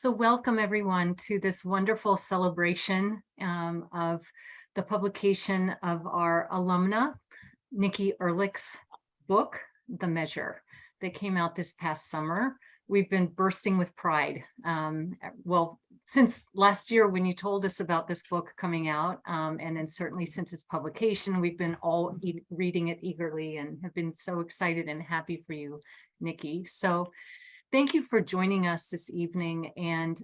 So welcome everyone to this wonderful celebration of the publication of our alumna, Nikki Erlick's book, The Measure, that came out this past summer. We've been bursting with pride. Well, since last year when you told us about this book coming out, and then certainly since its publication, we've been all reading it eagerly and have been so excited and happy for you, Nikki. So thank you for joining us this evening, and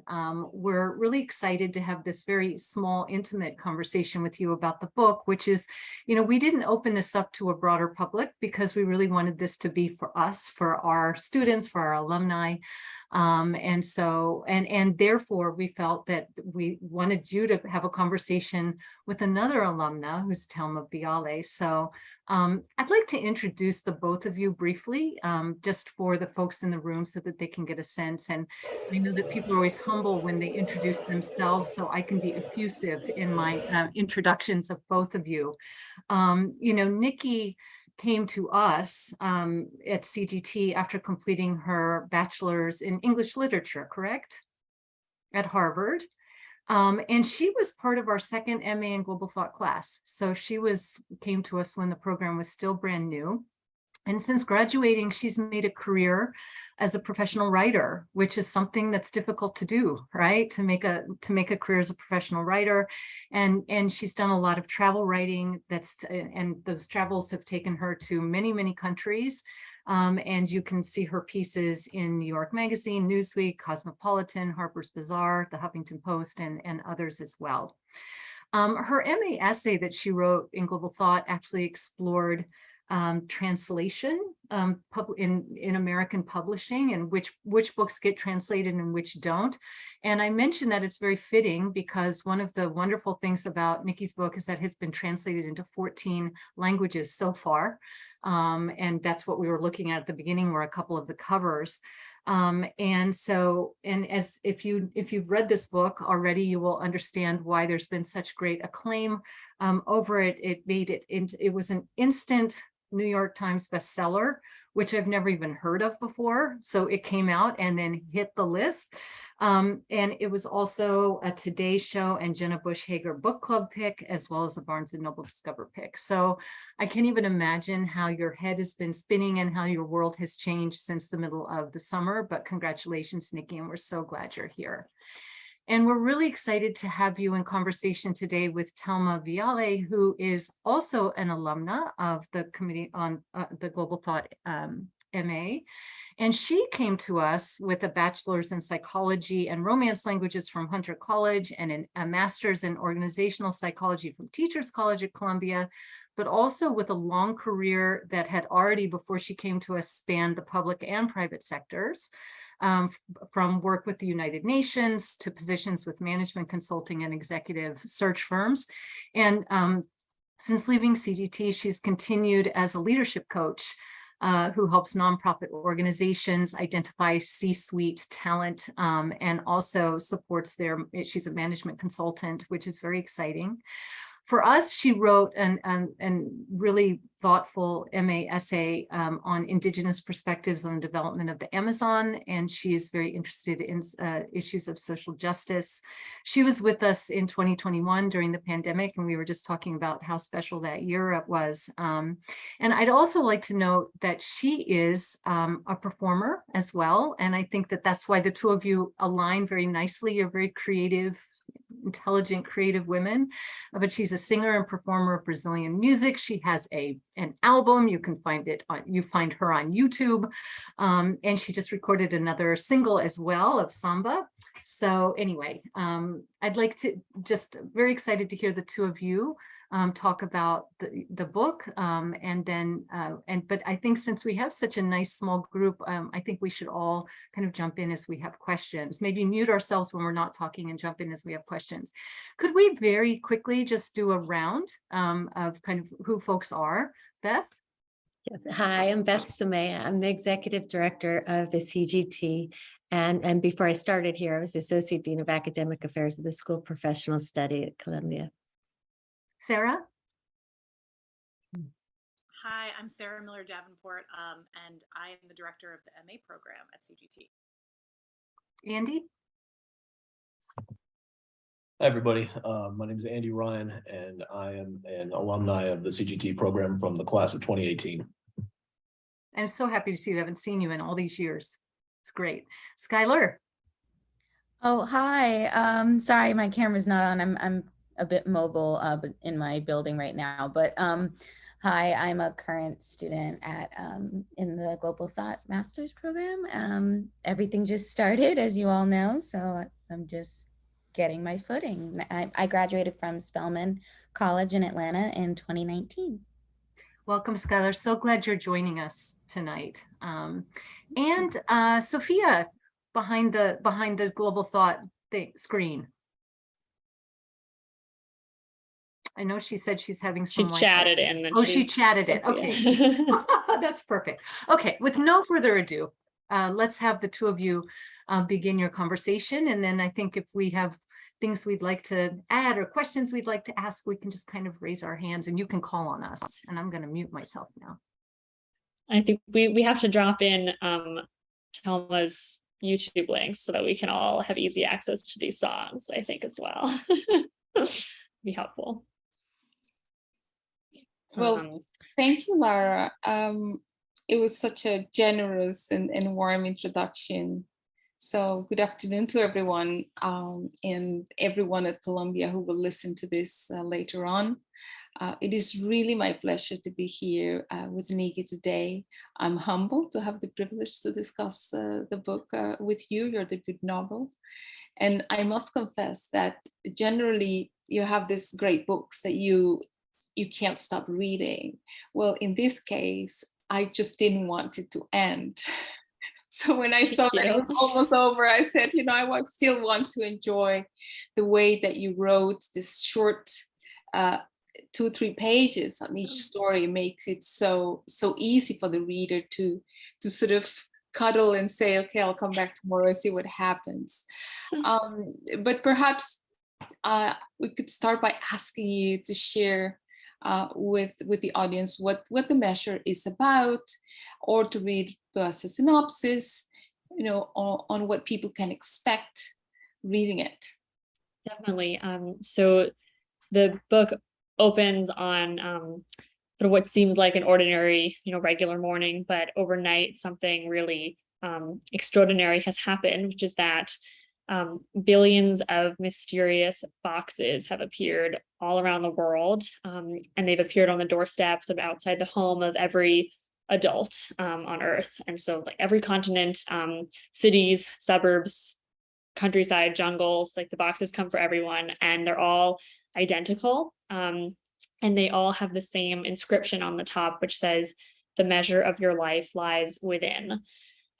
we're really excited to have this very small, intimate conversation with you about the book, which is, we didn't open this up to a broader public because we really wanted this to be for us, for our students, for our alumni. And therefore we felt that we wanted you to have a conversation with another alumna who's Telma Viale. So I'd like to introduce the both of you briefly, just for the folks in the room so that they can get a sense. And I know that people are always humble when they introduce themselves, so I can be effusive in my introductions of both of you. Nikki came to us at CGT after completing her bachelor's in English literature, correct? At Harvard. And she was part of our second MA in Global Thought class. So she came to us when the program was still brand new. And since graduating, she's made a career as a professional writer, which is something that's difficult to do, right? To make a career as a professional writer. And she's done a lot of travel writing, and those travels have taken her to many, many countries. And you can see her pieces in New York Magazine, Newsweek, Cosmopolitan, Harper's Bazaar, the Huffington Post, and others as well. Her MA essay that she wrote in Global Thought actually explored translation in American publishing, and which books get translated and which don't. And I mentioned that it's very fitting because one of the wonderful things about Nikki's book is that it has been translated into 14 languages so far. And that's what we were looking at the beginning, were a couple of the covers. If you've read this book already, you will understand why there's been such great acclaim over it. It was an instant New York Times bestseller, which I've never even heard of before. So it came out and then hit the list. And it was also a Today Show and Jenna Bush Hager book club pick, as well as a Barnes & Noble Discover pick. So I can't even imagine how your head has been spinning and how your world has changed since the middle of the summer. But congratulations, Nikki, and we're so glad you're here. And we're really excited to have you in conversation today with Telma Viale, who is also an alumna of the Committee on the Global Thought MA. And she came to us with a bachelor's in psychology and romance languages from Hunter College and a master's in organizational psychology from Teachers College at Columbia, but also with a long career that had already, before she came to us, spanned the public and private sectors. From work with the United Nations to positions with management consulting and executive search firms. And since leaving CGT, she's continued as a leadership coach who helps nonprofit organizations identify C-suite talent, and also supports she's a management consultant, which is very exciting. For us, she wrote an really thoughtful MA essay on Indigenous perspectives on the development of the Amazon, and she is very interested in issues of social justice. She was with us in 2021 during the pandemic, and we were just talking about how special that year it was. And I'd also like to note that she is a performer as well, and I think that that's why the two of you align very nicely. You're very creative, intelligent, creative women, but she's a singer and performer of Brazilian music. She has an album. You can find her on YouTube, and she just recorded another single as well of samba. So anyway, I'd like to very excited to hear the two of you talk about the book, but I think since we have such a nice small group, I think we should all kind of jump in as we have questions. Maybe mute ourselves when we're not talking and jump in as we have questions. Could we very quickly just do a round of kind of who folks are? Beth? Yes. Hi, I'm Beth Samea. I'm the executive director of the CGT. And before I started here, I was the Associate Dean of Academic Affairs of the School of Professional Study at Columbia. Sarah? Hi, I'm Sarah Miller Davenport, and I am the director of the MA program at CGT. Andy? Hi, everybody. My name is Andy Ryan, and I am an alumni of the CGT program from the class of 2018. I'm so happy to see you. I haven't seen you in all these years. It's great. Skylar. Oh, hi. Sorry, my camera's not on. I'm a bit mobile, but in my building right now. But hi, I'm a current student at in the Global Thought Master's program. Everything just started, as you all know, so I'm just getting my footing. I graduated from Spelman College in Atlanta in 2019. Welcome, Skylar. So glad you're joining us tonight. And Sophia, behind the Global Thought screen. I know she said she's having She some chatted in. And oh, she chatted it. Okay, that's perfect. Okay, with no further ado, let's have the two of you begin your conversation. And then I think if we have things we'd like to add or questions we'd like to ask, we can just kind of raise our hands and you can call on us. And I'm going to mute myself now. I think we have to drop in Telma's YouTube links so that we can all have easy access to these songs, I think, as well. Be helpful. Well, thank you, Lara. It was such a generous and warm introduction. So good afternoon to everyone and everyone at Columbia who will listen to this later on. It is really my pleasure to be here with Nikki today. I'm humbled to have the privilege to discuss the book with you, your debut novel. And I must confess that generally you have these great books that you can't stop reading. Well, in this case, I just didn't want it to end. So when I saw that it was almost over, I said, you know, I still want to enjoy the way that you wrote this short 2-3 pages on each story. Makes it so easy for the reader to sort of cuddle and say, okay, I'll come back tomorrow and see what happens. But perhaps we could start by asking you to share with the audience what the measure is about, or to read to us a synopsis, you know, on what people can expect reading it. Definitely. So the book opens on sort of what seems like an ordinary, regular morning, but overnight something really extraordinary has happened, which is that billions of mysterious boxes have appeared all around the world, and they've appeared on the doorsteps of outside the home of every adult on Earth. And so like every continent, cities, suburbs, countryside, jungles, like the boxes come for everyone, and they're all identical. And they all have the same inscription on the top, which says, "The measure of your life lies within."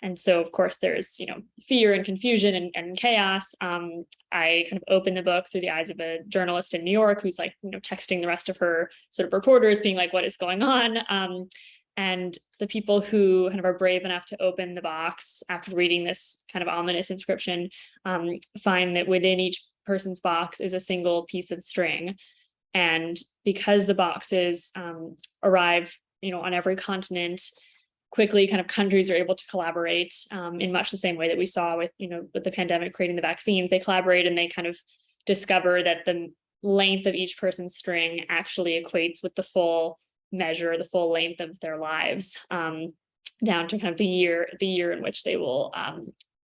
And so, of course, there's, fear and confusion and chaos. I kind of open the book through the eyes of a journalist in New York who's like, texting the rest of her sort of reporters, being like, what is going on? And the people who kind of are brave enough to open the box after reading this kind of ominous inscription find that within each person's box is a single piece of string. And because the boxes arrive, on every continent, quickly kind of countries are able to collaborate in much the same way that we saw with, with the pandemic creating the vaccines. They collaborate and they kind of discover that the length of each person's string actually equates with the full measure, the full length of their lives, down to kind of the year in which they will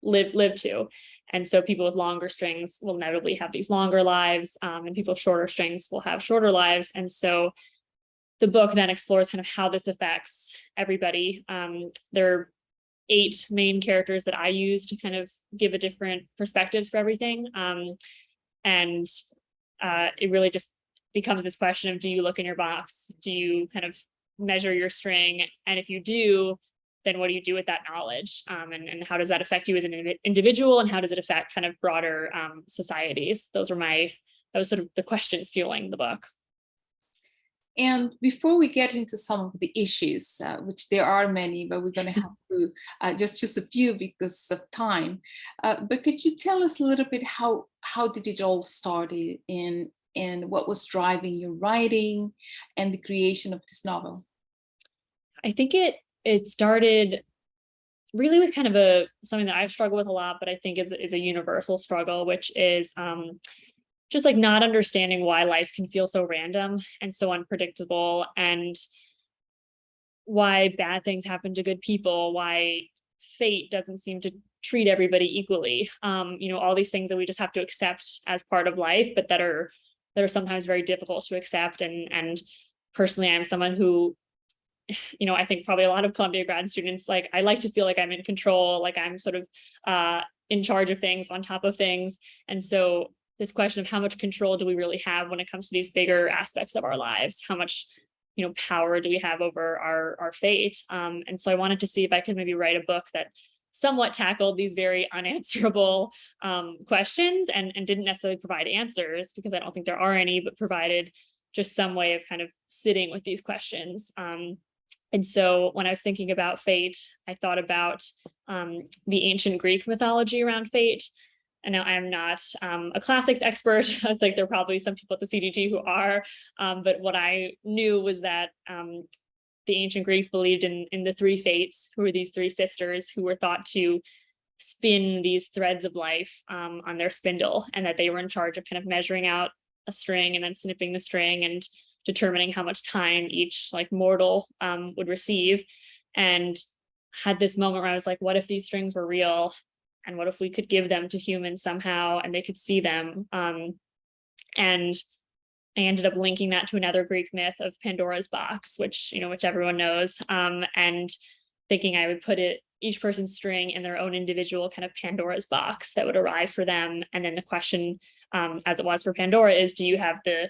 live to. And so people with longer strings will inevitably have these longer lives, and people with shorter strings will have shorter lives. And so the book then explores kind of how this affects everybody. There are 8 main characters that I use to kind of give a different perspectives for everything. And it really just becomes this question of, do you look in your box? Do you kind of measure your string? And if you do, then what do you do with that knowledge? And how does that affect you as an individual? And how does it affect kind of broader societies? That was sort of the questions fueling the book. And before we get into some of the issues, which there are many, but we're going to have to just choose a few because of time. But could you tell us a little bit how did it all start and what was driving your writing and the creation of this novel? I think it started really with kind of something that I struggle with a lot, but I think is a universal struggle, which is just like not understanding why life can feel so random and so unpredictable, and why bad things happen to good people, why fate doesn't seem to treat everybody equally. All these things that we just have to accept as part of life, but that are sometimes very difficult to accept. And personally, I'm someone who, I think probably a lot of Columbia grad students, like, I like to feel like I'm in control, like I'm sort of in charge of things, on top of things. And so this question of how much control do we really have when it comes to these bigger aspects of our lives? How much, power do we have over our fate? And so I wanted to see if I could maybe write a book that somewhat tackled these very unanswerable questions, and didn't necessarily provide answers, because I don't think there are any, but provided just some way of kind of sitting with these questions. And so when I was thinking about fate, I thought about the ancient Greek mythology around fate. And now I'm not a classics expert. I was like, there are probably some people at the CGT who are, but what I knew was that the ancient Greeks believed in the three fates, who were these three sisters who were thought to spin these threads of life on their spindle, and that they were in charge of kind of measuring out a string and then snipping the string and determining how much time each like mortal would receive. And had this moment where I was like, what if these strings were real? And what if we could give them to humans somehow and they could see them? And I ended up linking that to another Greek myth of Pandora's box, which everyone knows, and thinking I would put each person's string in their own individual kind of Pandora's box that would arrive for them. And then the question, as it was for Pandora, is, do you have the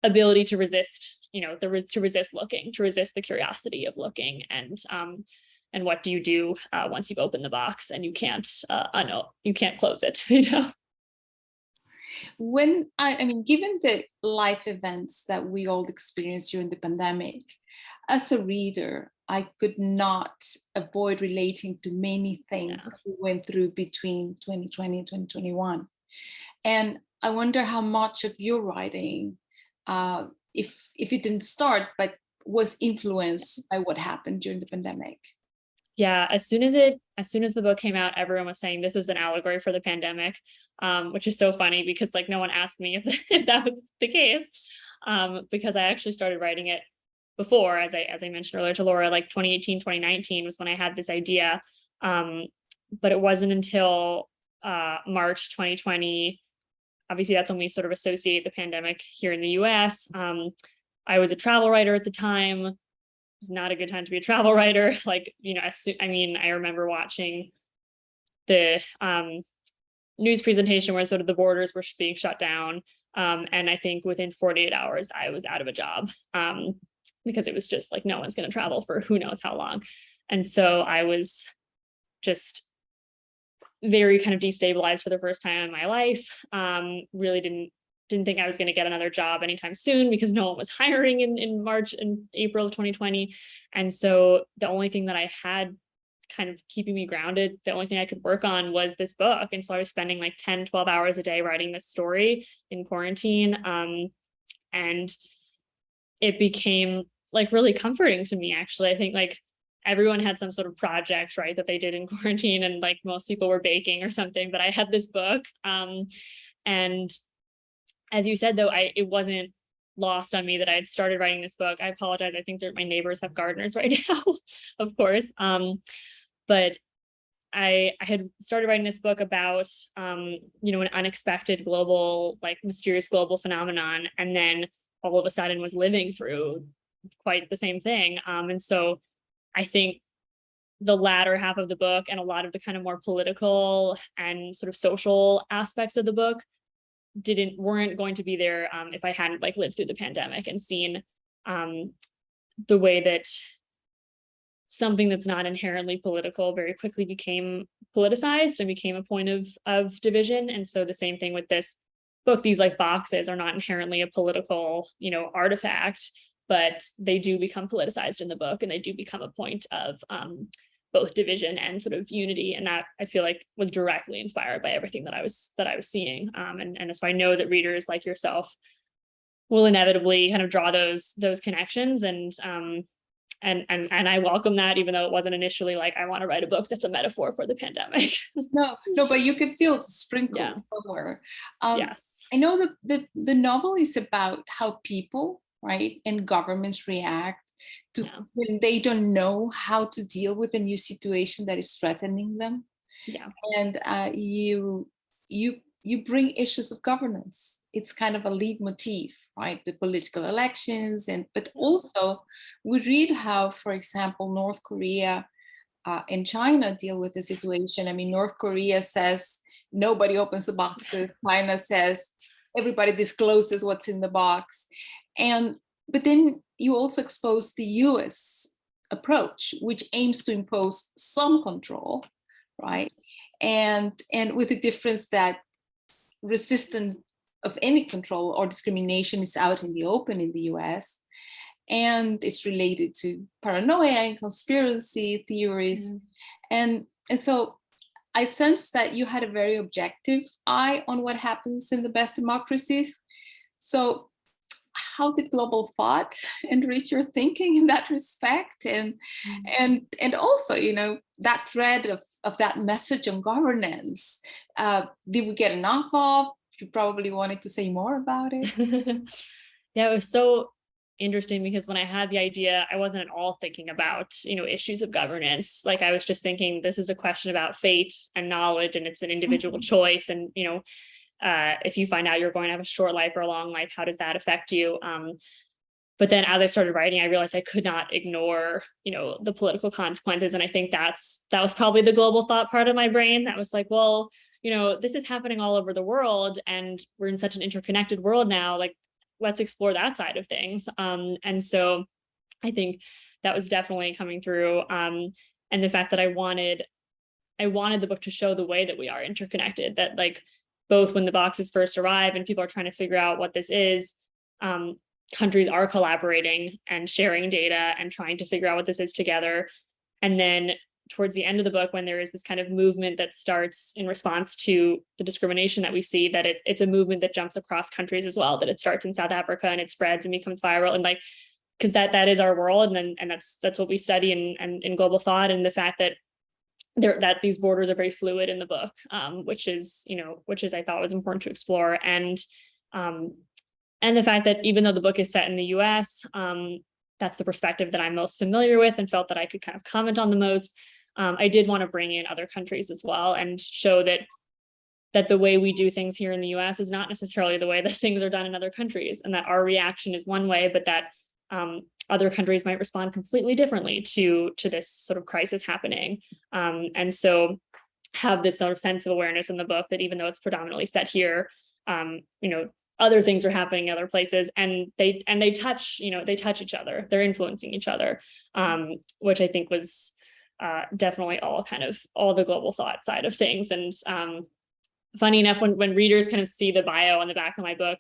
ability to resist, to resist looking, to resist the curiosity of looking? And what do you do once you've opened the box and you can't close it, When given the life events that we all experienced during the pandemic, as a reader, I could not avoid relating to many things that we went through between 2020 and 2021. And I wonder how much of your writing, if it didn't start, but was influenced by what happened during the pandemic. Yeah, as soon as the book came out, everyone was saying this is an allegory for the pandemic, which is so funny because like no one asked me if that was the case, because I actually started writing it before, as I mentioned earlier to Laura, like 2018, 2019 was when I had this idea, but it wasn't until March 2020. Obviously, that's when we sort of associate the pandemic here in the US. I was a travel writer at the time. It was not a good time to be a travel writer. Like, I remember watching the news presentation where sort of the borders were being shut down. And I think within 48 hours, I was out of a job because it was just like, no one's going to travel for who knows how long. And so I was just very kind of destabilized for the first time in my life. Really didn't think I was going to get another job anytime soon because no one was hiring in March and April of 2020. And so the only thing that I had kind of keeping me grounded, the only thing I could work on was this book. And so I was spending like 10, 12 hours a day writing this story in quarantine. And it became like really comforting to me, actually. I think like everyone had some sort of project, right, that they did in quarantine, and like most people were baking or something, but I had this book. And as you said, though, it wasn't lost on me that I had started writing this book. I apologize. I think that my neighbors have gardeners right now, of course. But I had started writing this book about, an unexpected global, like mysterious global phenomenon, and then all of a sudden was living through quite the same thing. And so I think the latter half of the book and a lot of the kind of more political and sort of social aspects of the book weren't going to be there if I hadn't like lived through the pandemic and seen the way that something that's not inherently political very quickly became politicized and became a point of division. And so the same thing with this book, these like boxes are not inherently a political, artifact, but they do become politicized in the book, and they do become a point of both division and sort of unity. And that I feel like was directly inspired by everything that I was seeing. And so I know that readers like yourself will inevitably kind of draw those connections, and I welcome that, even though it wasn't initially like, I want to write a book that's a metaphor for the pandemic. No, but you can feel the sprinkle somewhere. Yes. I know the novel is about how people, right, and governments react to when they don't know how to deal with a new situation that is threatening them. Yeah. And you bring issues of governance. It's kind of a lead motif, right? The political elections, but also we read how, for example, North Korea and China deal with the situation. I mean, North Korea says nobody opens the boxes. China says everybody discloses what's in the box. But then you also expose the US approach, which aims to impose some control, right? And with the difference that resistance of any control or discrimination is out in the open in the US. And it's related to paranoia and conspiracy theories. And so I sense that you had a very objective eye on what happens in the best democracies. So how did global thought enrich your thinking in that respect? And also, you know, that thread of that message on governance, did we get enough of? You probably wanted to say more about it. Yeah, it was so interesting because when I had the idea, I wasn't at all thinking about, you know, issues of governance. Like I was just thinking this is a question about fate and knowledge, and it's an individual choice. And, you know, if you find out you're going to have a short life or a long life, how does that affect you? But then as I started writing, I realized I could not ignore, you know, the political consequences. And I think that was probably the global thought part of my brain that was like, well, you know, this is happening all over the world and we're in such an interconnected world now, like, let's explore that side of things. And so I think that was definitely coming through. And the fact that I wanted the book to show the way that we are interconnected, that like both when the boxes first arrive and people are trying to figure out what this is, countries are collaborating and sharing data and trying to figure out what this is together. And then towards the end of the book, when there is this kind of movement that starts in response to the discrimination that we see, that it's a movement that jumps across countries as well, that it starts in South Africa and it spreads and becomes viral, and like, because that is our world, and that's what we study in global thought, and the fact that these borders are very fluid in the book, which is I thought was important to explore, and the fact that even though the book is set in the US, that's the perspective that I'm most familiar with and felt that I could kind of comment on the most. I did want to bring in other countries as well and show that the way we do things here in the US is not necessarily the way that things are done in other countries, and that our reaction is one way, but that other countries might respond completely differently to this sort of crisis happening. And so have this sort of sense of awareness in the book that even though it's predominantly set here, other things are happening in other places, and they touch each other, they're influencing each other, which I think was definitely all the global thought side of things. And funny enough, when readers kind of see the bio on the back of my book,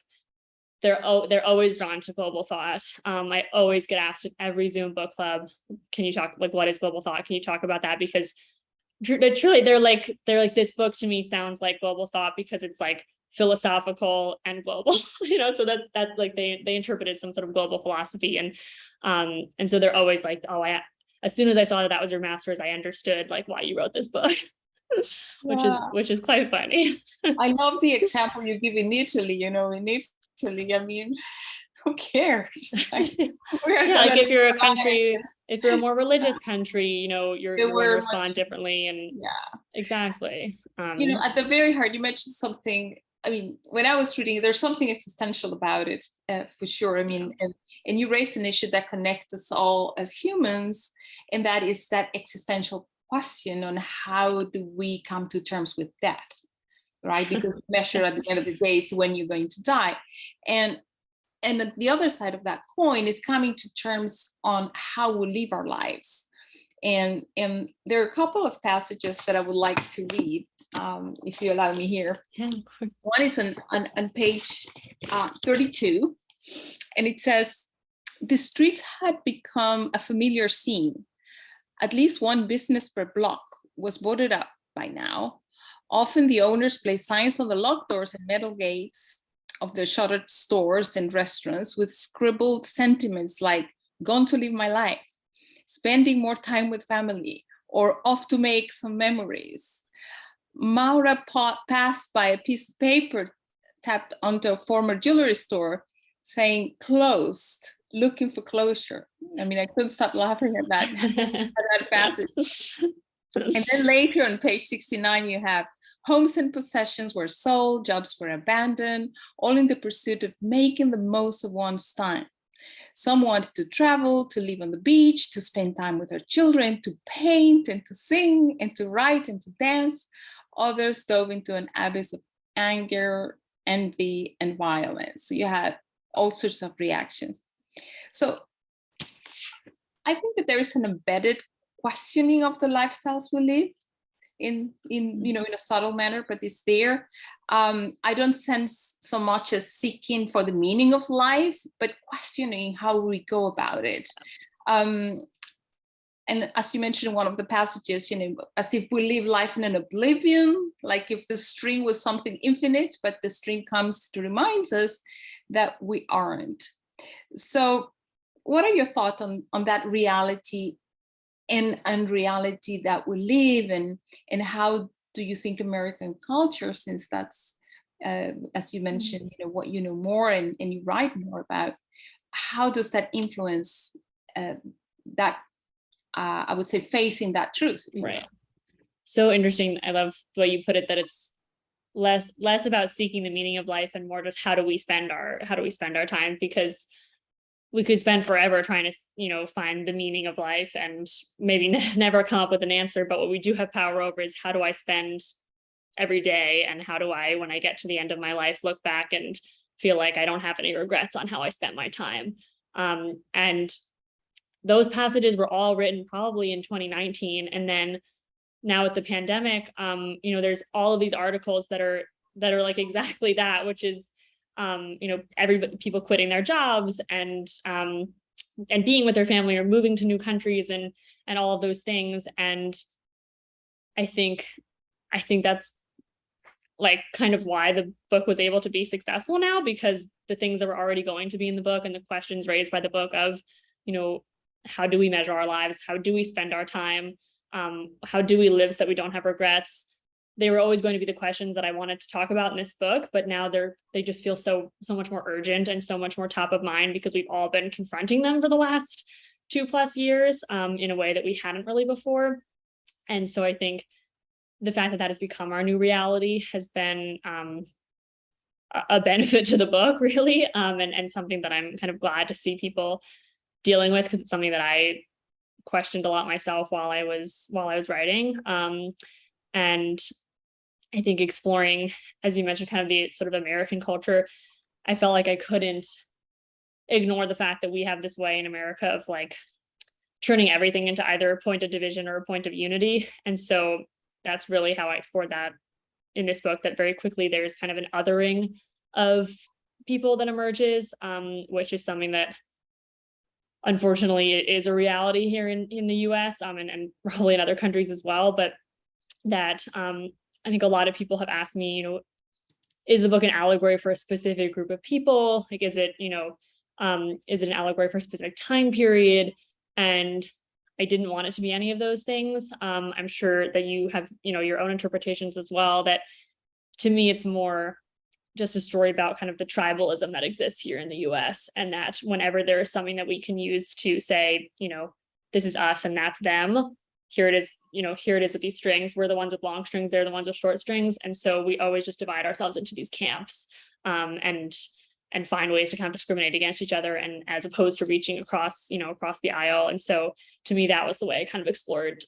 they're always drawn to global thought. I always get asked at every Zoom book club, can you talk, like, what is global thought? Can you talk about that? Because truly they're like, this book to me sounds like global thought because it's like philosophical and global, so that's like they interpreted some sort of global philosophy, and so they're always like, oh, as soon as I saw that was your master's, I understood like why you wrote this book. which is quite funny. I love the example you give in Italy. In Italy, I mean, who cares? Right? Like if you're a country, if you're a more religious country, you're going to respond differently. And exactly. At the very heart, you mentioned something. I mean, when I was reading, there's something existential about it, for sure. I mean, and you raised an issue that connects us all as humans, and that is that existential question on how do we come to terms with death, right? Because the measure at the end of the day is when you're going to die. And the other side of that coin is coming to terms on how we live our lives. And there are a couple of passages that I would like to read, if you allow me here. Yeah. One is on page 32, and it says, "The streets had become a familiar scene. At least one business per block was boarded up by now. Often the owners place signs on the locked doors and metal gates of their shuttered stores and restaurants with scribbled sentiments like, 'Gone to live my life,' 'Spending more time with family,' or 'Off to make some memories.' Maura passed by a piece of paper tapped onto a former jewelry store saying closed, looking for closure. I mean, I couldn't stop laughing at that, at that passage. And then later on page 69, you have homes and possessions were sold, jobs were abandoned, all in the pursuit of making the most of one's time. Some wanted to travel, to live on the beach, to spend time with their children, to paint and to sing and to write and to dance. Others dove into an abyss of anger, envy, and violence. So you had all sorts of reactions. So I think that there is an embedded questioning of the lifestyles we live in a subtle manner, but it's there. I don't sense so much as seeking for the meaning of life, but questioning how we go about it. And as you mentioned in one of the passages, as if we live life in an oblivion, like if the string was something infinite, but the string comes to remind us that we aren't. So what are your thoughts on that reality and unreality that we live in, and how do you think American culture, since that's, as you mentioned, what you know more and you write more about, how does that influence that, I would say, facing that truth? Right. So interesting. I love the way you put it, that it's less about seeking the meaning of life and more just how do we spend our time, because we could spend forever trying to, find the meaning of life and maybe never come up with an answer. But what we do have power over is how do I spend every day, and how do I, when I get to the end of my life, look back and feel like I don't have any regrets on how I spent my time. And those passages were all written probably in 2019. And then now with the pandemic, there's all of these articles that are like exactly that, which is, people quitting their jobs and being with their family or moving to new countries and all of those things. And I think that's like kind of why the book was able to be successful now, because the things that were already going to be in the book and the questions raised by the book of, how do we measure our lives? How do we spend our time? How do we live so that we don't have regrets? They were always going to be the questions that I wanted to talk about in this book, but now they just feel so much more urgent and so much more top of mind, because we've all been confronting them for the last 2+ years in a way that we hadn't really before. And so I think the fact that has become our new reality has been a benefit to the book, really, and something that I'm kind of glad to see people dealing with, because it's something that I questioned a lot myself while I was writing. And I think exploring, as you mentioned, kind of the sort of American culture, I felt like I couldn't ignore the fact that we have this way in America of like turning everything into either a point of division or a point of unity. And so that's really how I explored that in this book, that very quickly there's kind of an othering of people that emerges, which is something that unfortunately is a reality here in the US and probably in other countries as well. But that I think a lot of people have asked me, is the book an allegory for a specific group of people? Like, is it an allegory for a specific time period? And I didn't want it to be any of those things. I'm sure that you have, your own interpretations as well, that to me, it's more just a story about kind of the tribalism that exists here in the US, and that whenever there is something that we can use to say, this is us and that's them, here it is, here it is with these strings, we're the ones with long strings, they're the ones with short strings. And so we always just divide ourselves into these camps and find ways to kind of discriminate against each other, and as opposed to reaching across the aisle. And so to me, that was the way I kind of explored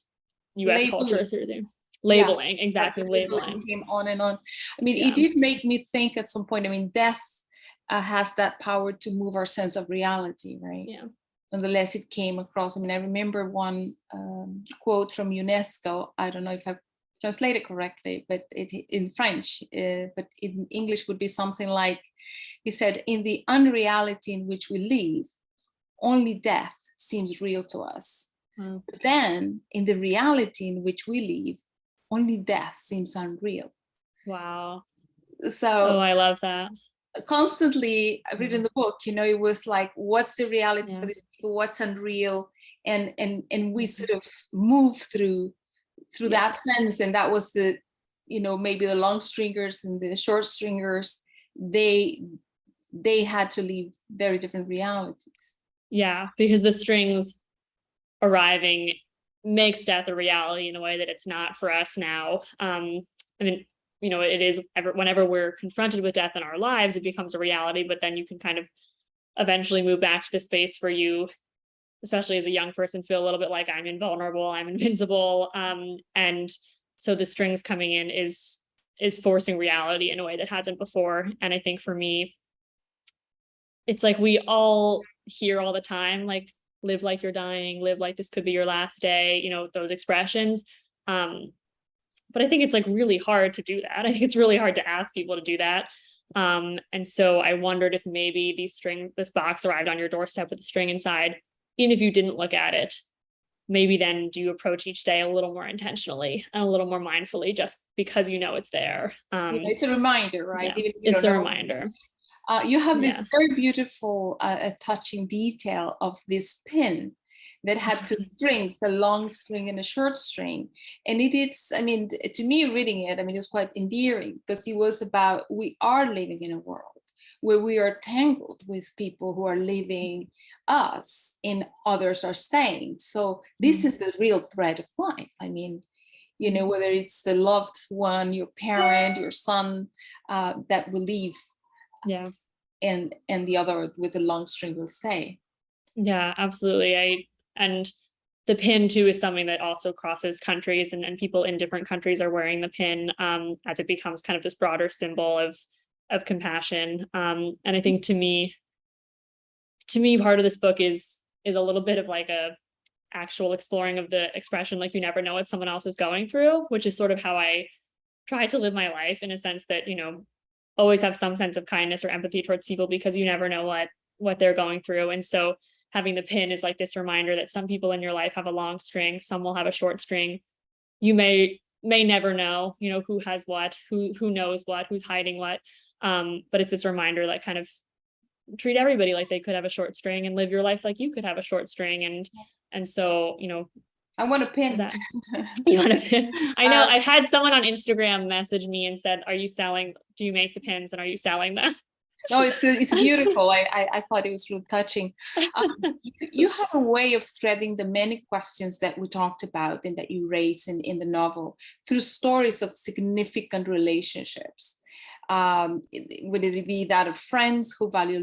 US culture through the labeling. Yeah, exactly. Labeling came on and on. I mean, yeah. It did make me think at some point, I mean, death has that power to move our sense of reality, right? Yeah. Nonetheless, it came across. I mean, I remember one quote from UNESCO. I don't know if I translated correctly, but in French, but in English would be something like, he said, in the unreality in which we live, only death seems real to us. But then in the reality in which we live, only death seems unreal. Wow. So I love that. Constantly reading the book, it was like, what's the reality for these people? What's unreal? And we sort of move through that sense. And that was the, maybe the long stringers and the short stringers they had to live very different realities. Yeah, because the strings arriving makes death a reality in a way that it's not for us now. I mean, you know, it is whenever we're confronted with death in our lives, it becomes a reality, but then you can kind of eventually move back to the space where you, especially as a young person, feel a little bit like I'm invulnerable, I'm invincible. And so the strings coming in is forcing reality in a way that hasn't before. And I think for me, it's like we all hear all the time, like, live like you're dying, live like this could be your last day, you know, those expressions. But I think it's like really hard to do that. I think it's really hard to ask people to do that. And so I wondered if maybe this box arrived on your doorstep with a string inside, even if you didn't look at it, maybe then do you approach each day a little more intentionally and a little more mindfully, just because you know it's there. It's a reminder, right? Yeah, Even if you it's don't the know reminder. You have this Yeah. very beautiful, touching detail of this pin that had two strings, a long string and a short string. And it's, I mean, to me reading it, I mean, it's quite endearing because it was about, we are living in a world where we are tangled with people who are leaving us and others are staying. So this is the real thread of life. I mean, you know, whether it's the loved one, your parent, your son, that will leave. Yeah. And the other with the long string will stay. Yeah, absolutely. And the pin too is something that also crosses countries, and people in different countries are wearing the pin as it becomes kind of this broader symbol of compassion. And I think to me, part of this book is a little bit of like a actual exploring of the expression, like, you never know what someone else is going through, which is sort of how I try to live my life, in a sense that, you know, always have some sense of kindness or empathy towards people, because you never know what they're going through. And so having the pin is like this reminder that some people in your life have a long string, some will have a short string. You may never know, you know, who has what, who knows what, who's hiding what. But it's this reminder, like, kind of treat everybody like they could have a short string, and live your life like you could have a short string. And so, you know, I want a pin. that you want a pin. I know I've had someone on Instagram message me and said, do you make the pins and are you selling them? No, it's beautiful. I thought it was really touching. You have a way of threading the many questions that we talked about and that you raise in the novel through stories of significant relationships. Would it be that of friends who value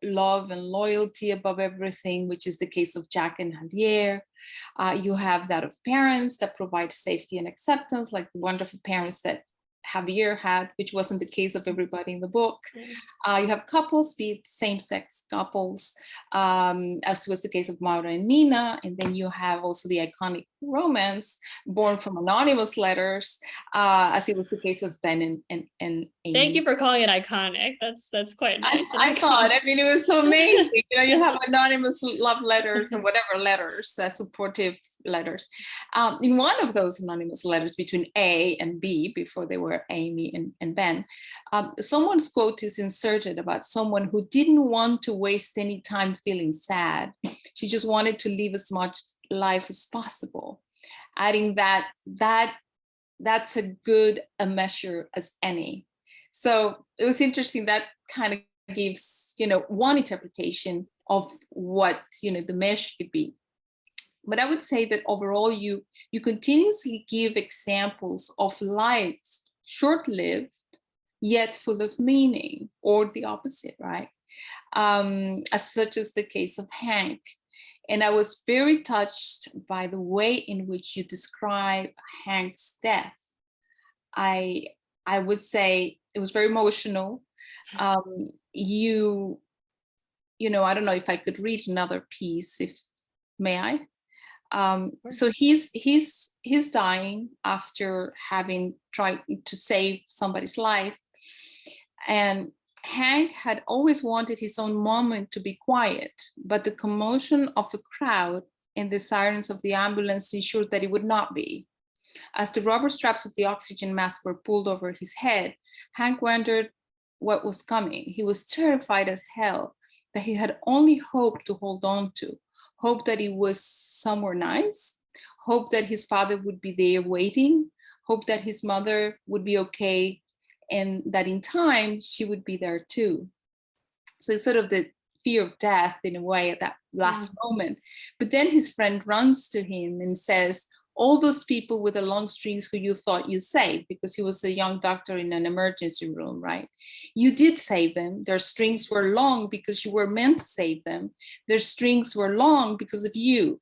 love and loyalty above everything, which is the case of Jack and Javier. You have that of parents that provide safety and acceptance, like the wonderful parents that Javier had, which wasn't the case of everybody in the book. You have couples, be it same-sex couples, as was the case of Maura and Nina. And then you have also the iconic romance born from anonymous letters, as it was the case of Ben and Amy. Thank you for calling it iconic. That's quite nice. I thought, I mean, it was so amazing. You know, you have anonymous love letters or whatever letters, supportive letters. In one of those anonymous letters between A and B, before they were Amy and Ben, someone's quote is inserted about someone who didn't want to waste any time feeling sad. She just wanted to live as much life as possible, adding that that's a good a measure as any. So it was interesting. That kind of gives, you know, one interpretation of what, you know, the measure could be. But I would say that overall, you continuously give examples of lives short-lived, yet full of meaning, or the opposite, right? As such as the case of Hank. And I was very touched by the way in which you describe Hank's death. I would say it was very emotional. You know, I don't know if I could read another piece, if may I? So he's dying after having tried to save somebody's life. And Hank had always wanted his own moment to be quiet, but the commotion of the crowd and the sirens of the ambulance ensured that it would not be. As the rubber straps of the oxygen mask were pulled over his head, Hank wondered what was coming. He was terrified as hell that he had only hoped to hold on to. Hope that it was somewhere nice, hope that his father would be there waiting, hope that his mother would be okay, and that in time she would be there too. So it's sort of the fear of death in a way at that last moment. But then his friend runs to him and says, all those people with the long strings who you thought you saved, because he was a young doctor in an emergency room, right? You did save them. Their strings were long because you were meant to save them. Their strings were long because of you.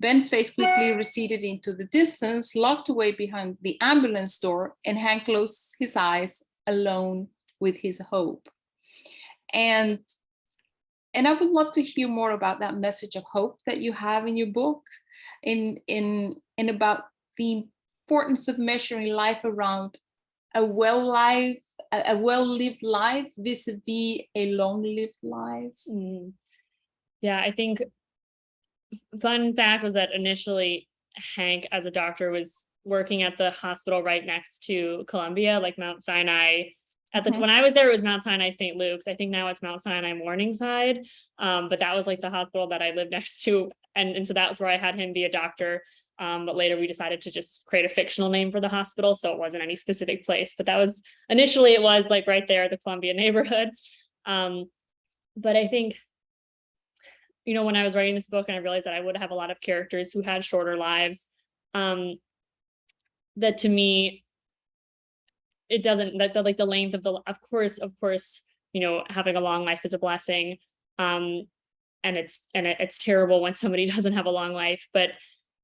Ben's face quickly receded into the distance, locked away behind the ambulance door, and Hank closed his eyes alone with his hope. And I would love to hear more about that message of hope that you have in your book, and about the importance of measuring life around a well-lived life vis-a-vis a long-lived life. Yeah, I think fun fact was that initially Hank, as a doctor, was working at the hospital right next to Columbia, like Mount Sinai. When I was there, it was Mount Sinai St. Luke's. I think now it's Mount Sinai Morningside. But that was like the hospital that I lived next to. And so that was where I had him be a doctor. But later we decided to just create a fictional name for the hospital, so it wasn't any specific place. But that was initially, it was like right there, the Columbia neighborhood. But I think, you know, when I was writing this book and I realized that I would have a lot of characters who had shorter lives, that to me, it doesn't, that like the length of of course, you know, having a long life is a blessing. And it's terrible when somebody doesn't have a long life, but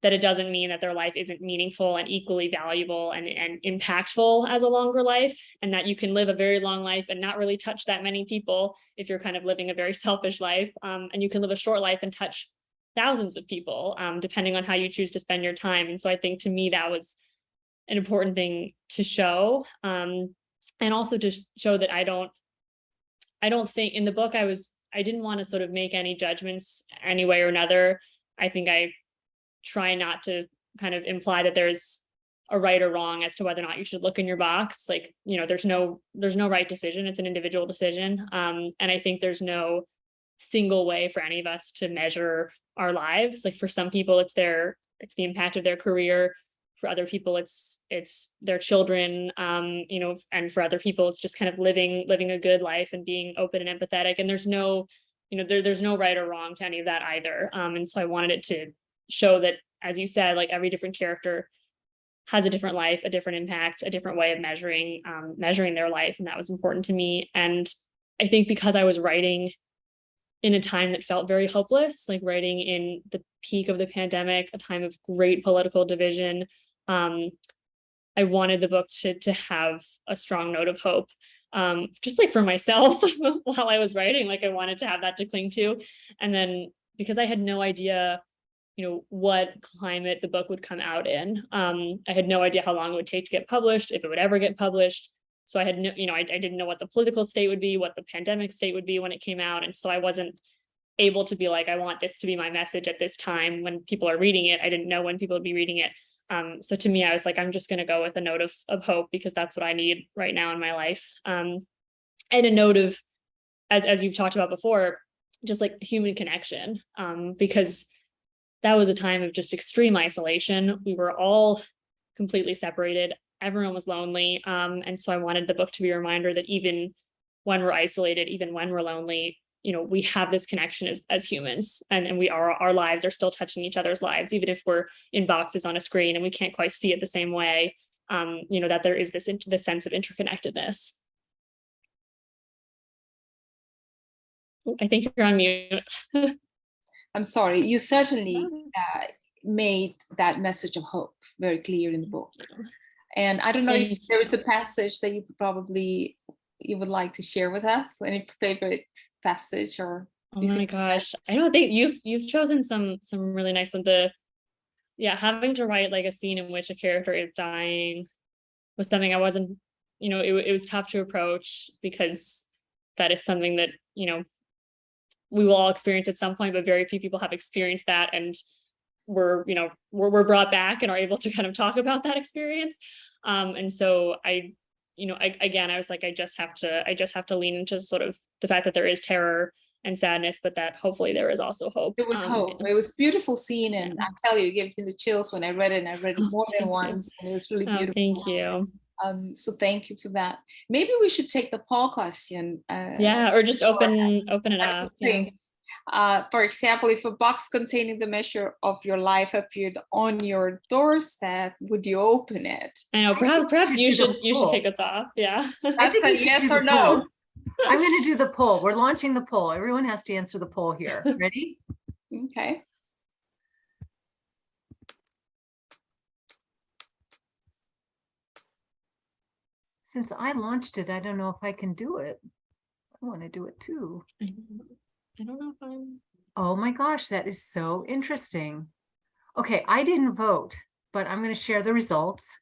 that it doesn't mean that their life isn't meaningful and equally valuable and impactful as a longer life, and that you can live a very long life and not really touch that many people if you're kind of living a very selfish life, and you can live a short life and touch thousands of people, depending on how you choose to spend your time. And so I think to me that was an important thing to show, and also to show that I don't think in the book I didn't want to sort of make any judgments any way or another. I think I try not to kind of imply that there's a right or wrong as to whether or not you should look in your box. Like, you know, there's no right decision. It's an individual decision. And I think there's no single way for any of us to measure our lives. Like for some people, it's the impact of their career. For other people, it's their children, you know, and for other people, it's just kind of living a good life and being open and empathetic. And there's no, you know, there's no right or wrong to any of that either. And so I wanted it to show that, as you said, like every different character has a different life, a different impact, a different way of measuring their life. And that was important to me. And I think because I was writing in a time that felt very hopeless, like writing in the peak of the pandemic, a time of great political division, I wanted the book to have a strong note of hope, just like for myself while I was writing, like I wanted to have that to cling to. And then because I had no idea, you know, what climate the book would come out in, I had no idea how long it would take to get published, if it would ever get published. So I had no, you know, I didn't know what the political state would be, what the pandemic state would be when it came out. And so I wasn't able to be like, I want this to be my message at this time when people are reading it. I didn't know when people would be reading it. So to me, I was like, I'm just going to go with a note of hope, because that's what I need right now in my life. And a note of, as you've talked about before, just like human connection, because that was a time of just extreme isolation. We were all completely separated. Everyone was lonely. And so I wanted the book to be a reminder that even when we're isolated, even when we're lonely, you know, we have this connection as humans, and our lives are still touching each other's lives, even if we're in boxes on a screen and we can't quite see it the same way, you know, that there is this sense of interconnectedness. I think you're on mute. I'm sorry, you certainly made that message of hope very clear in the book. And I don't know if there is a passage that you would like to share with us, any favorite passage or. Oh my gosh, I don't think you've chosen some really nice ones. Having to write like a scene in which a character is dying was something I wasn't, you know, it was tough to approach, because that is something that, you know, we will all experience at some point, but very few people have experienced that, and we're brought back and are able to kind of talk about that experience. And so I was like, I just have to lean into sort of the fact that there is terror and sadness, but that hopefully there is also hope. It was hope. It was a beautiful scene, and I tell you, it gave me the chills when I read it, and I read it more than once, and it was really beautiful. Thank you. So thank you for that. Maybe we should take the poll question. Yeah, or just open it I up. just Yeah. think, for example, if a box containing the measure of your life appeared on your doorstep, would you open it? I know, perhaps you do the should poll. kick us off. Yeah. I That's think a you should yes do or the no. poll. I'm going to do the poll. We're launching the poll. Everyone has to answer the poll here. Ready? Okay. Since I launched it, I don't know if I can do it. I want to do it too. I don't know if I'm. Oh my gosh, that is so interesting. Okay, I didn't vote, but I'm going to share the results.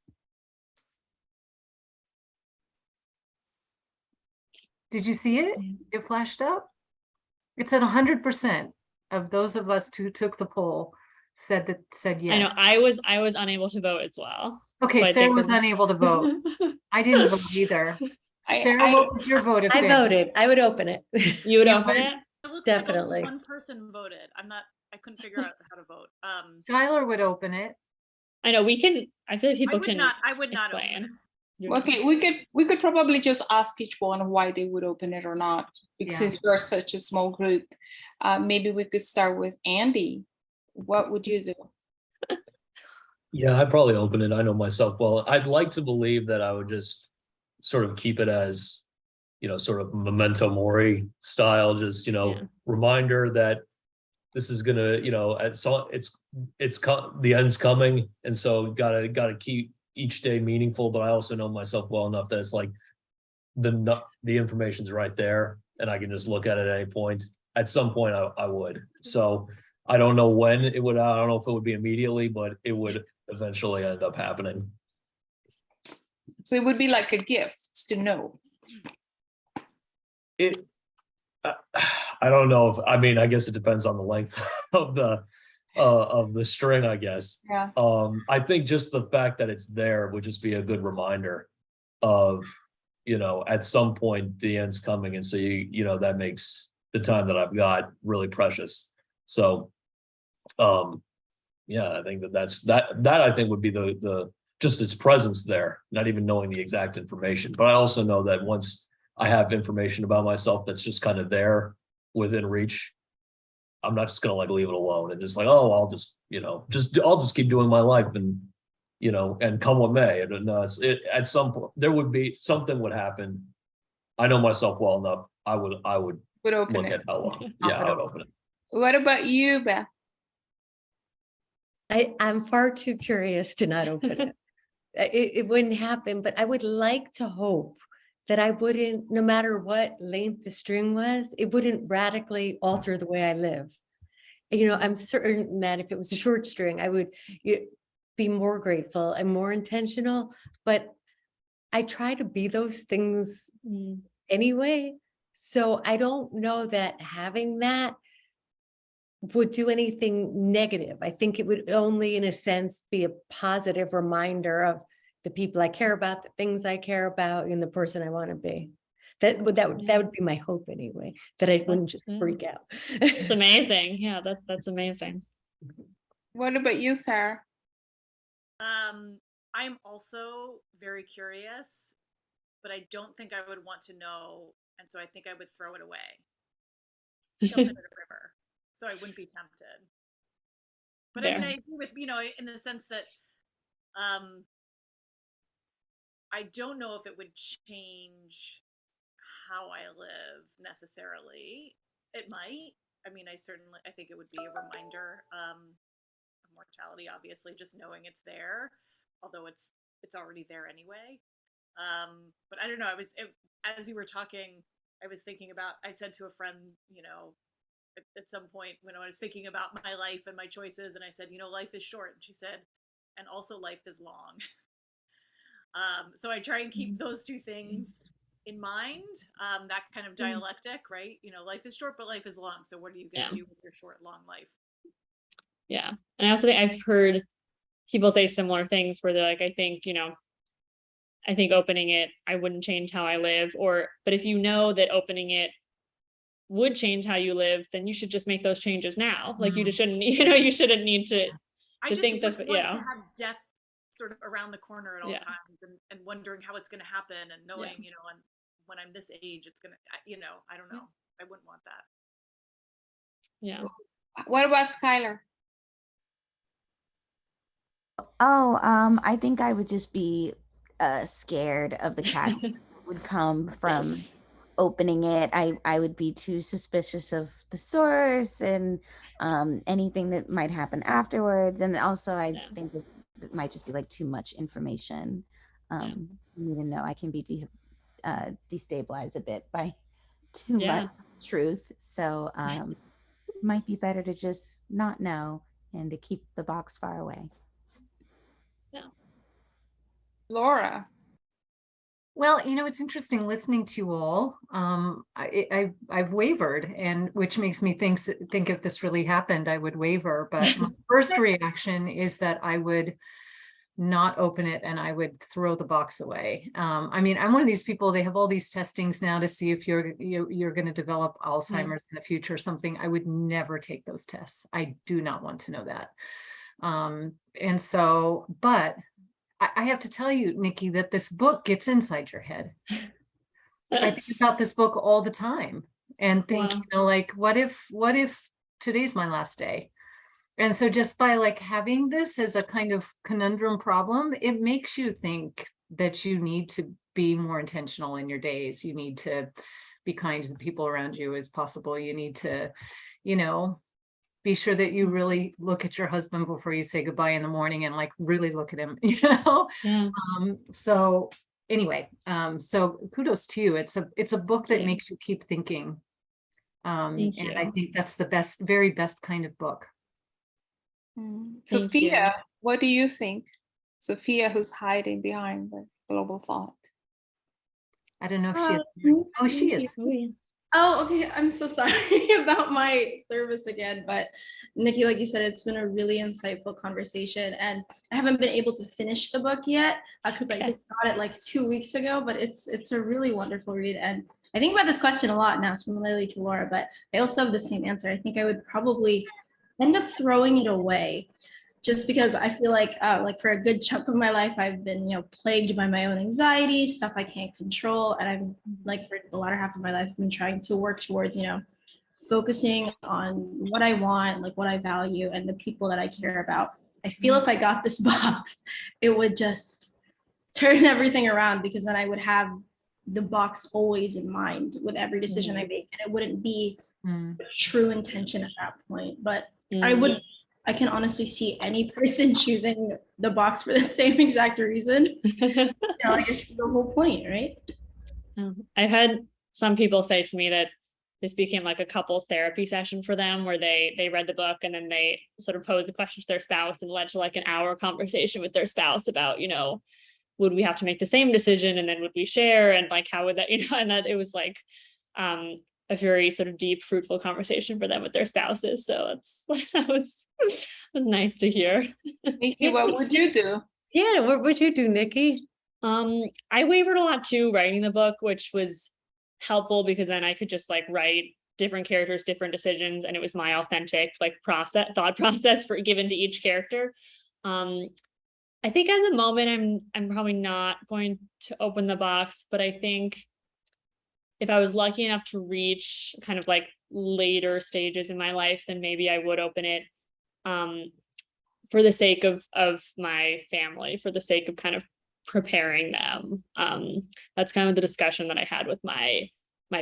Did you see it? It flashed up. It's at 100% of those of us who took the poll said yes. I know I was unable to vote as well. Okay, So I Sarah think was unable to vote. I didn't vote either. Sarah, what was your vote? I voted. I would open it. You would You open would? it? It looks Definitely. like only one person voted. I couldn't figure out how to vote. Tyler would open it. I know I feel like people can I would not open it. explain. Okay, we could probably just ask each one why they would open it or not, because Yeah. since we're such a small group. Maybe we could start with Andy. What would you do? Yeah, I'd probably open it. I know myself well. I'd like to believe that I would just sort of keep it as, sort of memento mori style, just, Yeah. reminder that this is gonna, the end's coming. And so gotta keep each day meaningful. But I also know myself well enough that it's like the information's right there and I can just look at it at any point. At some point I would. So I don't know when it would, I don't know if it would be immediately, but it would eventually end up happening. So it would be like a gift to know. I don't know if, I guess it depends on the length of the string, I guess. Yeah. I think just the fact that it's there would just be a good reminder of, at some point the end's coming. And so, that makes the time that I've got really precious. So, yeah, I think that I think would be the just its presence there, not even knowing the exact information. But I also know that once I have information about myself that's just kind of there within reach, I'm not just gonna leave it alone and just I'll just, I'll just keep doing my life and, and come what may. And at some point there would be something would happen. I know myself well enough. I would Open look it. at how long. Yeah, I would open it. What about you, Beth? I'm far too curious to not open it. It wouldn't happen, but I would like to hope that I wouldn't, no matter what length the string was, it wouldn't radically alter the way I live. I'm certain that if it was a short string, I would be more grateful and more intentional, but I try to be those things anyway. So I don't know that having that would do anything negative. I think it would only, in a sense, be a positive reminder of the people I care about, the things I care about, and the person I want to be. That would be my hope anyway, that I wouldn't just freak out. It's amazing. Yeah, that's amazing. What about you, Sarah? I'm also very curious, but I don't think I would want to know, and so I think I would throw it away. Dump it in a river. So I wouldn't be tempted. But I agree with, in the sense that I don't know if it would change how I live necessarily. It might. I think it would be a reminder of mortality, obviously, just knowing it's there, although it's already there anyway. But I don't know, as you were talking, I was thinking about, I said to a friend, at some point when I was thinking about my life and my choices, and I said, life is short. And she said, and also life is long. So I try and keep those two things in mind, that kind of dialectic, right? Life is short, but life is long. So what are you going to do with your short, long life? Yeah. And I also think I've heard people say similar things where they're like, I think opening it, I wouldn't change how I live, but if you know that opening it would change how you live, then you should just make those changes now. Like you just shouldn't, you shouldn't need to I just think would want to have death sort of around the corner at all Yeah. times, and wondering how it's going to happen, and knowing, you know, and when I'm this age, it's going to, you know, I don't know. I wouldn't want that. Yeah. What about Skylar? Oh, I think I would just be scared of the cat that would come from opening it. I would be too suspicious of the source and anything that might happen afterwards. And also, I think that it might just be like too much information. You need to know. I can be destabilized a bit by too much truth. So might be better to just not know and to keep the box far away. Laura? Well, you know, it's interesting listening to you all. I've wavered, and which makes me think if this really happened, I would waver. But my first reaction is that I would not open it and I would throw the box away. I mean, I'm one of these people, they have all these testings now to see if you're going to develop Alzheimer's in the future or something. I would never take those tests. I do not want to know that. And so, but I have to tell you, Nikki, that this book gets inside your head. I think about this book all the time and think, you know, like, what if today's my last day? And so just by like having this as a kind of conundrum problem, it makes you think that you need to be more intentional in your days. You need to be kind to the people around you as possible. You need to, you know, be sure that you really look at your husband before you say goodbye in the morning and like really look at him, you know? Yeah. So anyway, so kudos to you. It's a book that makes you keep thinking. Thank and you. I think that's the best, very best kind of book. Sophia, what do you think? Sophia, who's hiding behind the global thought. I don't know if she is. Oh, she is. Oh, okay. I'm so sorry about my service again, but Nikki, like you said, it's been a really insightful conversation, and I haven't been able to finish the book yet because I just got it like 2 weeks ago. But it's a really wonderful read, and I think about this question a lot now, similarly to Laura. But I also have the same answer. I think I would probably end up throwing it away, just because I feel like for a good chunk of my life, I've been, you know, plagued by my own anxiety, stuff I can't control. And I'm like, for the latter half of my life, I've been trying to work towards, you know, focusing on what I want, like what I value, and the people that I care about. I feel if I got this box, it would just turn everything around, because then I would have the box always in mind with every decision I make. And it wouldn't be true intention at that point. But I can honestly see any person choosing the box for the same exact reason. You know, I guess the whole point, right? I've had some people say to me that this became like a couples therapy session for them, where they read the book and then they sort of posed the question to their spouse, and led to like an hour conversation with their spouse about, you know, would we have to make the same decision, and then would we share, and like how would that, you know, and that it was like a very sort of deep, fruitful conversation for them with their spouses. So that was nice to hear. Nikki, what would you do? Yeah, what would you do, Nikki? I wavered a lot too writing the book, which was helpful because then I could just like write different characters, different decisions, and it was my authentic like thought process given to each character. I think at the moment I'm probably not going to open the box, but I think if I was lucky enough to reach kind of like later stages in my life, then maybe I would open it for the sake of my family, for the sake of kind of preparing them. That's kind of the discussion that I had with my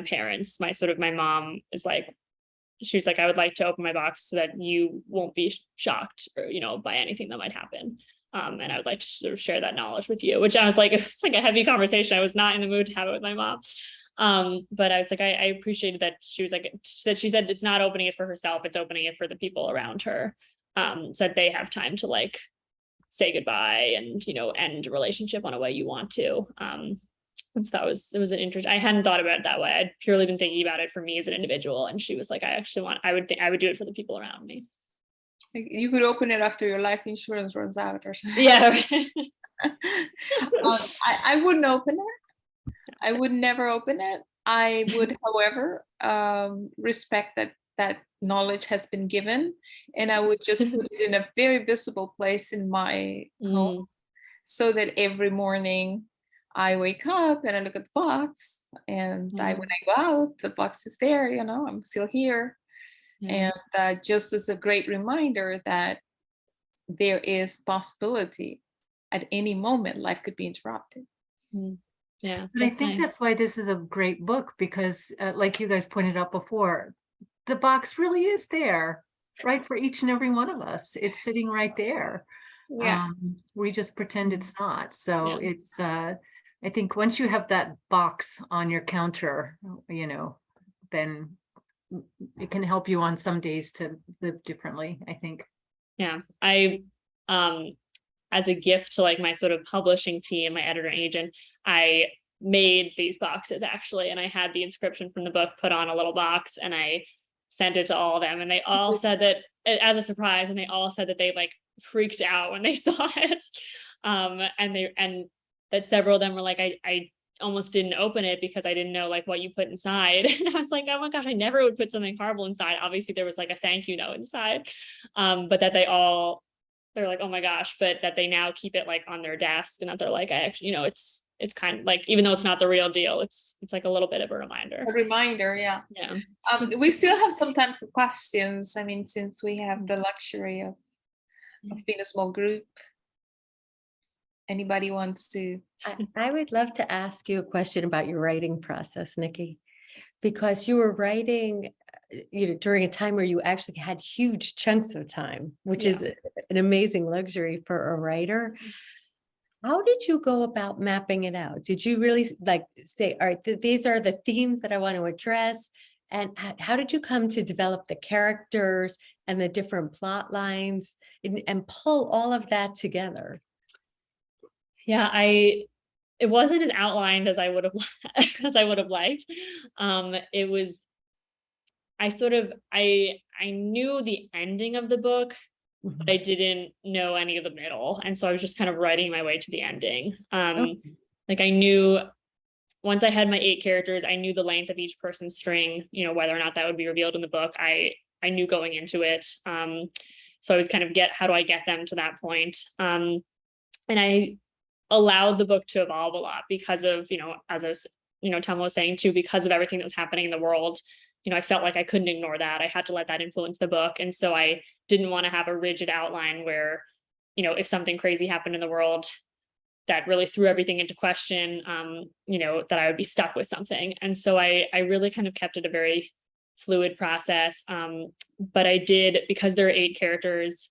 parents. My mom is like, she was like, I would like to open my box so that you won't be shocked or, you know, by anything that might happen. And I would like to sort of share that knowledge with you, which I was like, it's like a heavy conversation. I was not in the mood to have it with my mom. But I was like, I appreciated that she was like, that she said it's not opening it for herself, it's opening it for the people around her. So that they have time to like say goodbye and, you know, end a relationship on a way you want to. So it was an interest. I hadn't thought about it that way. I'd purely been thinking about it for me as an individual. And she was like, I would do it for the people around me. You could open it after your life insurance runs out or something. Yeah. I wouldn't open it. I would never open it. I would, however, respect that knowledge has been given, and I would just put it in a very visible place in my home. so that every morning I wake up and I look at the box, and when I go out, the box is there, you know, I'm still here. And just as a great reminder that there is possibility at any moment, life could be interrupted. Yeah, But I think that's why this is a great book, because like you guys pointed out before, the box really is there, right, for each and every one of us. It's sitting right there. Yeah. We just pretend it's not. So it's I think once you have that box on your counter, you know, then it can help you on some days to live differently, I think. Yeah, I as a gift to like my sort of publishing team, my editor and agent, I made these boxes actually, and I had the inscription from the book put on a little box, and I sent it to all of them, and they all said that as a surprise, and they all said that they like freaked out when they saw it. And that several of them were like, I almost didn't open it because I didn't know like what you put inside. And I was like, oh my gosh, I never would put something horrible inside. Obviously there was like a thank you note inside. But that they're like, oh my gosh, but that they now keep it like on their desk, and that they're like, I actually, you know, it's kind of like, even though it's not the real deal, it's like a little bit of a reminder. A reminder, yeah. Yeah. We still have some time for questions. I mean, since we have the luxury of being a small group. Anybody wants to? I would love to ask you a question about your writing process, Nikki, because you were writing, you know, during a time where you actually had huge chunks of time, which is an amazing luxury for a writer. How did you go about mapping it out? Did you really like say, all right, these are the themes that I want to address? And how did you come to develop the characters and the different plot lines and pull all of that together? Yeah, it wasn't as outlined as I would have liked. It was, I knew the ending of the book, but I didn't know any of the middle. And so I was just kind of writing my way to the ending. Like I knew once I had my 8 characters, I knew the length of each person's string, you know, whether or not that would be revealed in the book. I knew going into it. So I was kind of how do I get them to that point? And I allowed the book to evolve a lot because of, you know, as I was, you know, Telma was saying too, because of everything that was happening in the world, you know, I felt like I couldn't ignore that. I had to let that influence the book. And so I didn't want to have a rigid outline where, you know, if something crazy happened in the world that really threw everything into question, you know, that I would be stuck with something. And so I really kind of kept it a very fluid process. But I did, because there are 8 characters,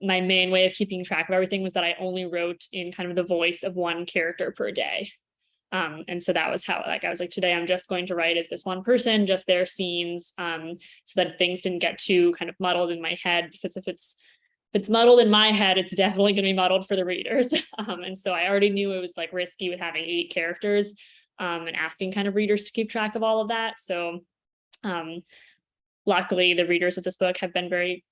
my main way of keeping track of everything was that I only wrote in kind of the voice of one character per day. And so that was how, like, I was like, today I'm just going to write as this one person, just their scenes, so that things didn't get too kind of muddled in my head, because if it's muddled in my head, it's definitely going to be muddled for the readers. And so I already knew it was like risky with having 8 characters, and asking kind of readers to keep track of all of that. So luckily the readers of this book have been very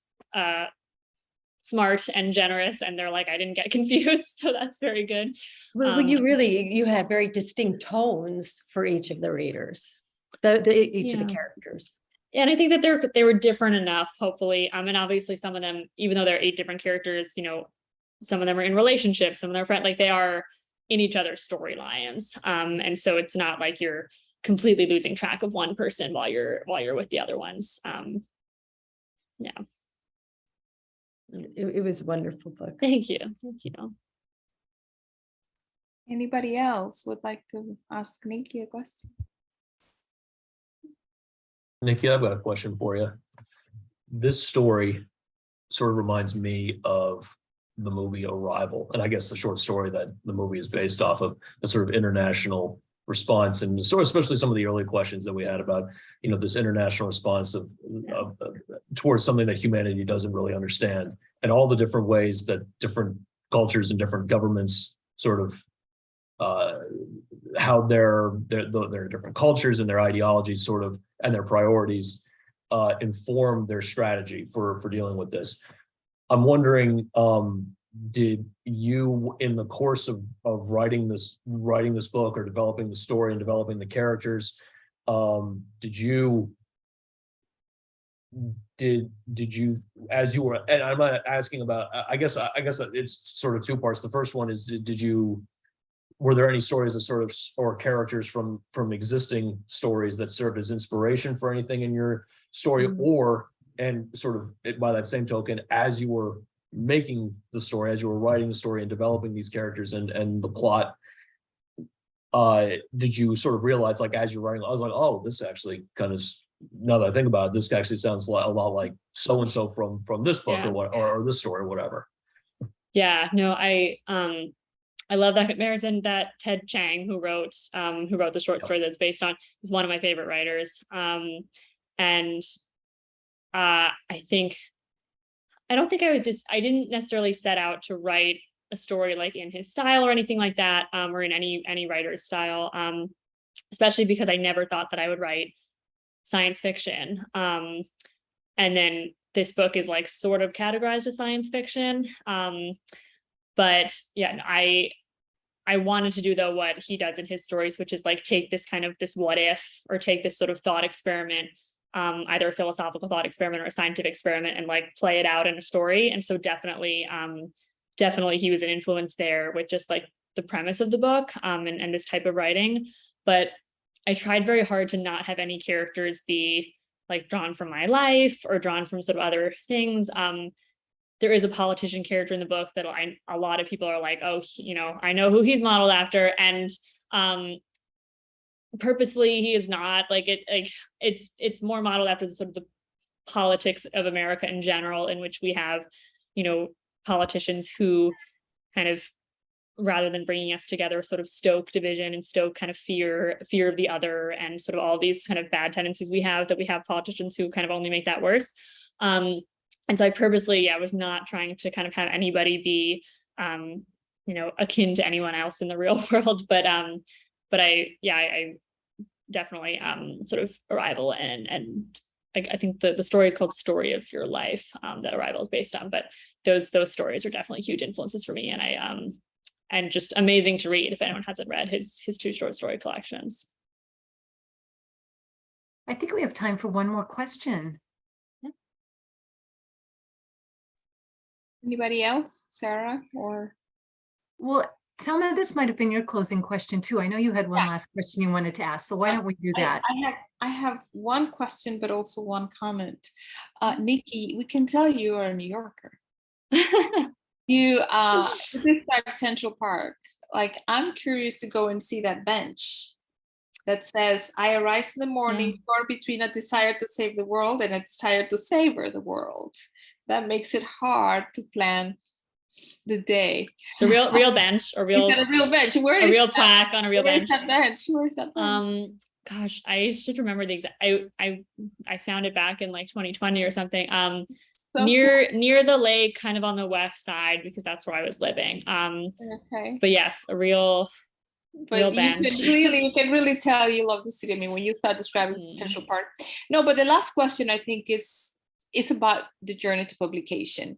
smart and generous, and they're like, I didn't get confused, so that's very good. Well, you had very distinct tones for each of the readers, each of the characters. And I think that they were different enough, hopefully. And obviously some of them, even though there are 8 different characters, you know, some of them are in relationships, some of them are friends, like they are in each other's storylines. And so it's not like you're completely losing track of one person while you're with the other ones. Yeah. It was a wonderful book. Thank you. Thank you. Anybody else would like to ask Nikki a question? Nikki, I've got a question for you. This story sort of reminds me of the movie Arrival, and I guess the short story that the movie is based off of, a sort of international response, and sort of especially some of the early questions that we had about, you know, this international response of towards something that humanity doesn't really understand, and all the different ways that different cultures and different governments sort of how their different cultures and their ideologies sort of and their priorities inform their strategy for dealing with this. I'm wondering, did you, in the course of writing this book or developing the story and developing the characters, did you did you, as you were, and I'm not asking about, I guess it's sort of two parts. The first one is, were there any stories that sort of, or characters from existing stories that served as inspiration for anything in your story? Or, and sort of by that same token, as you were making the story, as you were writing the story and developing these characters and the plot, did you sort of realize, like, as you're writing, I was like, oh, this actually kind of, now that I think about it, this actually sounds a lot like so-and-so from this book, Yeah. or this story or whatever. Yeah, no, I love that comparison. That Ted Chiang, who wrote the short story that's based on, is one of my favorite writers. And I didn't necessarily set out to write a story like in his style or anything like that, or in any writer's style, especially because I never thought that I would write science fiction. And then this book is like sort of categorized as science fiction. But yeah, I wanted to do, though, what he does in his stories, which is like take this kind of this what if, or take this sort of thought experiment, either a philosophical thought experiment or a scientific experiment, and like play it out in a story. And so definitely he was an influence there with just like the premise of the book, and this type of writing. But I tried very hard to not have any characters be like drawn from my life or drawn from sort of other things. There is a politician character in the book that a lot of people are like, oh, I know who he's modeled after, and purposefully he is not. Like it's more modeled after the sort of the politics of America in general, in which we have, politicians who kind of, rather than bringing us together, sort of stoke division and stoke kind of fear of the other, and sort of all these kind of bad tendencies we have politicians who kind of only make that worse. And so I purposely, was not trying to kind of have anybody be, akin to anyone else in the real world. But I definitely sort of Arrival and I think the story is called Story of Your Life, that Arrival is based on. But those stories are definitely huge influences for me, and and just amazing to read if anyone hasn't read his two short story collections. I think we have time for one more question. Anybody else, Sarah, or? Well, Telma, this might have been your closing question too. I know you had one last question you wanted to ask, so why don't we do that? I have one question, but also one comment. Nikki, we can tell you are a New Yorker. You describe Central Park. Like, I'm curious to go and see that bench that says, I arise in the morning torn between a desire to save the world and a desire to savor the world. That makes it hard to plan the day. It's a real bench, a real bench. Where a is real that? plaque on a real Where bench. is that bench? Where is that bench? Gosh, I should remember the exact. I found it back in like 2020 or something. So near the lake, kind of on the west side, because that's where I was living. okay. But yes, a real bench. You can really tell you love the city. I mean, when you start describing Central Park. No, but the last question I think is about the journey to publication,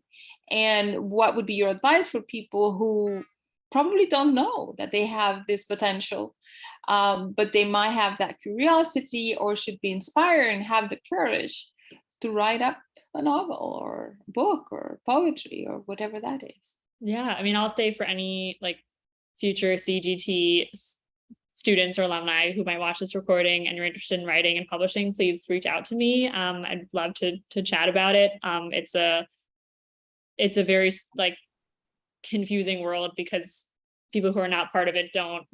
and what would be your advice for people who probably don't know that they have this potential, but they might have that curiosity or should be inspired and have the courage to write up a novel or a book or poetry or whatever that is. Yeah, I mean, I'll say for any like future CGT students or alumni who might watch this recording and you're interested in writing and publishing, please reach out to me. I'd love to chat about it. It's a very like confusing world because people who are not part of it don't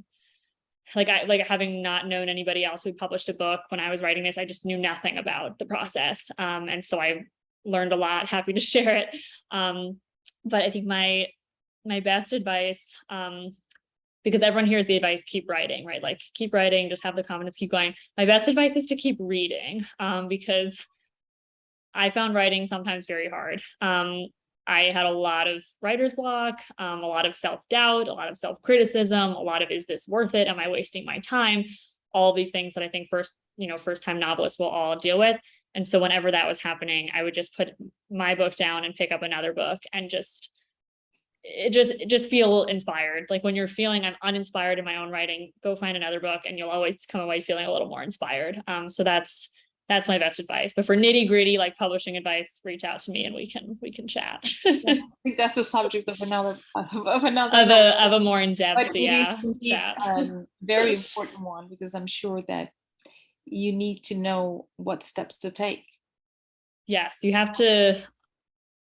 like having not known anybody else who published a book when I was writing this. I just knew nothing about the process. And so I learned a lot, happy to share it. But I think my best advice, because everyone hears the advice, keep writing, right? Like keep writing, just have the confidence, keep going. My best advice is to keep reading, because I found writing sometimes very hard. I had a lot of writer's block, a lot of self-doubt, a lot of self-criticism, a lot of, is this worth it? Am I wasting my time? All these things that I think first-time novelists will all deal with. And so whenever that was happening, I would just put my book down and pick up another book and just feel inspired. Like when you're feeling I'm uninspired in my own writing, go find another book and you'll always come away feeling a little more inspired. So that's that's my best advice. But for nitty gritty, like publishing advice, reach out to me and we can chat. I think that's the subject of another of a more in-depth, but it is yeah, indeed chat. very important one, because I'm sure that you need to know what steps to take. Yes, you have to.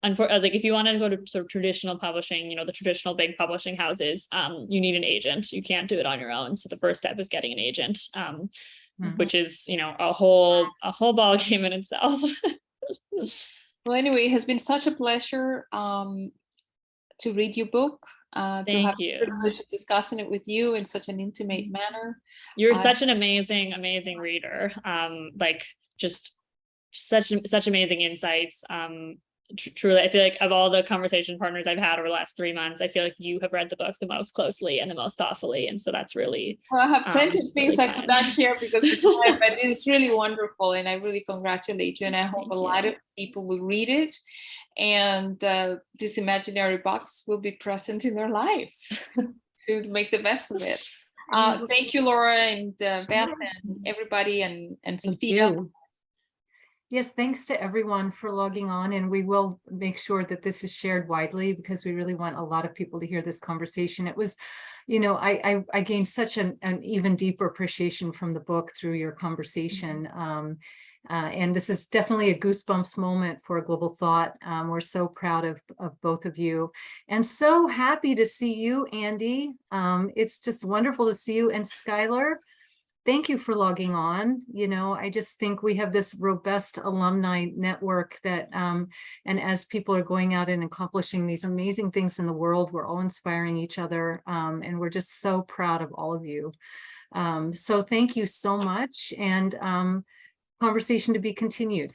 Unfortunately, like if you want to go to sort of traditional publishing, the traditional big publishing houses, you need an agent. You can't do it on your own. So the first step is getting an agent, which is, a whole ball game in itself. Well, anyway, it has been such a pleasure to read your book, to have the privilege of discussing it with you in such an intimate manner. You're such an amazing reader. Like just such amazing insights. Truly, I feel like of all the conversation partners I've had over the last 3 months, I feel like you have read the book the most closely and the most thoughtfully. And so that's really, well, I have plenty of things really I could not share because of time, but it's really wonderful. And I really congratulate you. And I hope a lot of people will read it. And this imaginary box will be present in their lives to make the best of it. Thank you, Laura and Beth and everybody and Sophia. Yes, thanks to everyone for logging on, and we will make sure that this is shared widely because we really want a lot of people to hear this conversation. It was, I gained such an even deeper appreciation from the book through your conversation. And this is definitely a goosebumps moment for Global Thought. We're so proud of both of you and so happy to see you, Andy. It's just wonderful to see you, and Skylar. Thank you for logging on. I just think we have this robust alumni network that, and as people are going out and accomplishing these amazing things in the world, we're all inspiring each other. And we're just so proud of all of you. So thank you so much. And conversation to be continued.